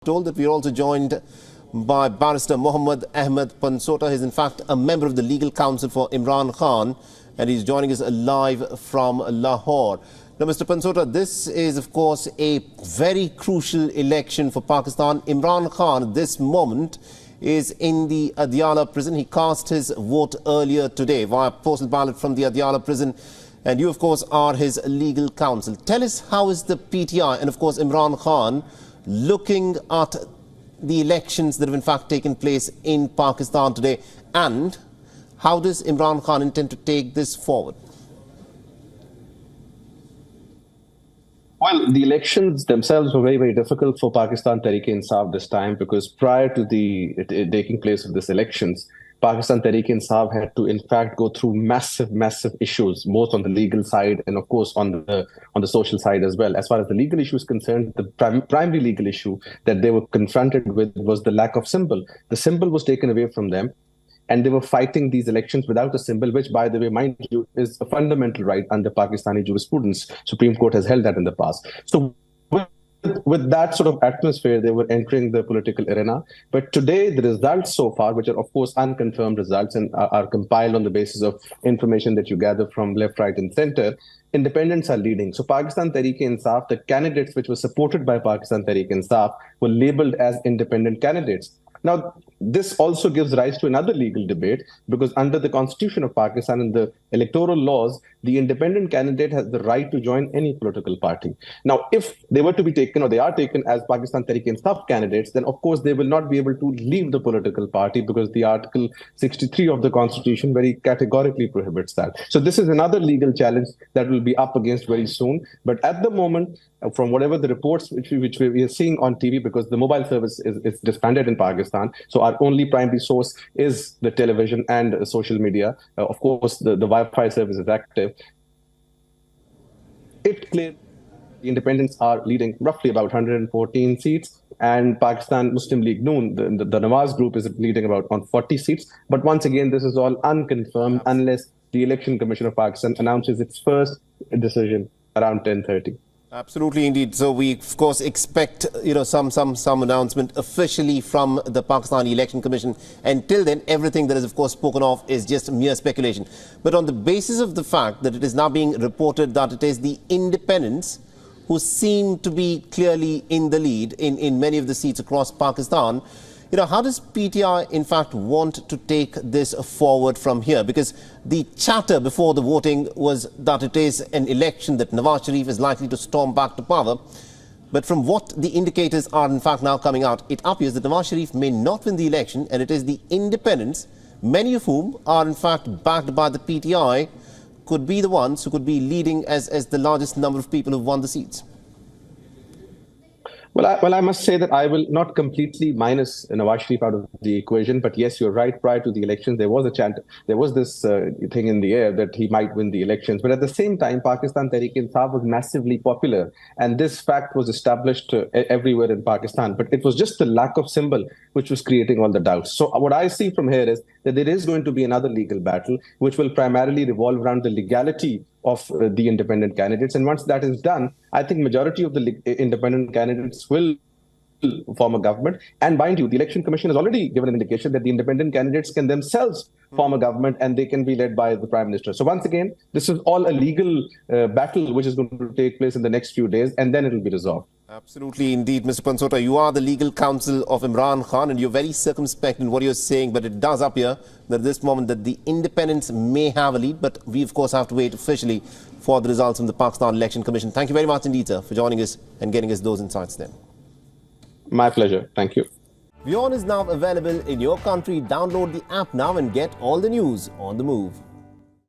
Told that we are also joined by Barrister Mohammad Ahmed Pansota. He is in fact a member of the legal counsel for Imran Khan, and he's joining us live from Lahore. Now, Mr. Pansota, this is of course a very crucial election for Pakistan. Imran Khan at this moment is in the Adiala prison. He cast his vote earlier today via postal ballot from the Adiala prison, and you of course are his legal counsel. Tell us, how is the PTI and of course Imran Khan looking at the elections that have in fact taken place in Pakistan today, and how does Imran Khan intend to take this forward? Well, the elections themselves were very, very difficult for Pakistan Tehreek-e-Insaf this time, because prior to the taking place of these elections, Pakistan Tehreek-e-Insaf had to, in fact, go through massive issues, both on the legal side and, of course, on the social side as well. As far as the legal issue is concerned, the primary legal issue that they were confronted with was the lack of symbol. The symbol was taken away from them, and they were fighting these elections without a symbol, which, by the way, mind you, is a fundamental right under Pakistani jurisprudence. Supreme Court has held that in the past. So with that sort of atmosphere, they were entering the political arena. But today, the results so far, which are, of course, unconfirmed results and are compiled on the basis of information that you gather from left, right, and center, independents are leading. So Pakistan Tehreek-e-Insaf, the candidates which were supported by Pakistan Tehreek-e-Insaf, were labeled as independent candidates. Now, this also gives rise to another legal debate, because under the Constitution of Pakistan and the electoral laws, the independent candidate has the right to join any political party. Now, if they were to be taken, or they are taken as Pakistan Tehreek-e-Insaf candidates, then of course they will not be able to leave the political party, because the Article 63 of the Constitution very categorically prohibits that. So this is another legal challenge that will be up against very soon. But at the moment, from whatever the reports which we are seeing on TV, because the mobile service is disbanded in Pakistan, so our only primary source is the television and social media. Of course, the Wi-Fi service is active. It clearly, the independents are leading roughly about 114 seats, and Pakistan Muslim League Noon, the Nawaz group, is leading about on 40 seats. But once again, this is all unconfirmed unless the Election Commission of Pakistan announces its first decision around 10:30. Absolutely, indeed. So we, of course, expect, some announcement officially from the Pakistani Election Commission. Until then, everything that is, of course, spoken of is just mere speculation. But on the basis of the fact that it is now being reported that it is the independents who seem to be clearly in the lead in many of the seats across Pakistan, how does PTI, in fact, want to take this forward from here? Because the chatter before the voting was that it is an election that Nawaz Sharif is likely to storm back to power. But from what the indicators are, in fact, now coming out, it appears that Nawaz Sharif may not win the election, and it is the independents, many of whom are, in fact, backed by the PTI, could be the ones who could be leading as the largest number of people who won the seats. Well, I must say that I will not completely minus Nawaz Sharif out of the equation. But yes, you're right. Prior to the elections, there was a chant, there was this thing in the air that he might win the elections. But at the same time, Pakistan Tehreek-e-Insaf was massively popular. And this fact was established everywhere in Pakistan. But it was just the lack of symbol which was creating all the doubts. So what I see from here is that there is going to be another legal battle, which will primarily revolve around the legality of the independent candidates. And once that is done, I think majority of the independent candidates will form a government. And mind you, the Election Commission has already given an indication that the independent candidates can themselves form a government, and they can be led by the Prime Minister. So once again, this is all a legal battle which is going to take place in the next few days, and then it will be resolved. Absolutely, indeed, Mr. Pansota. You are the legal counsel of Imran Khan, and you're very circumspect in what you're saying, but it does appear that at this moment that the independents may have a lead, but we, of course, have to wait officially for the results from the Pakistan Election Commission. Thank you very much indeed, sir, for joining us and getting us those insights then. My pleasure. Thank you. WION is now available in your country. Download the app now and get all the news on the move.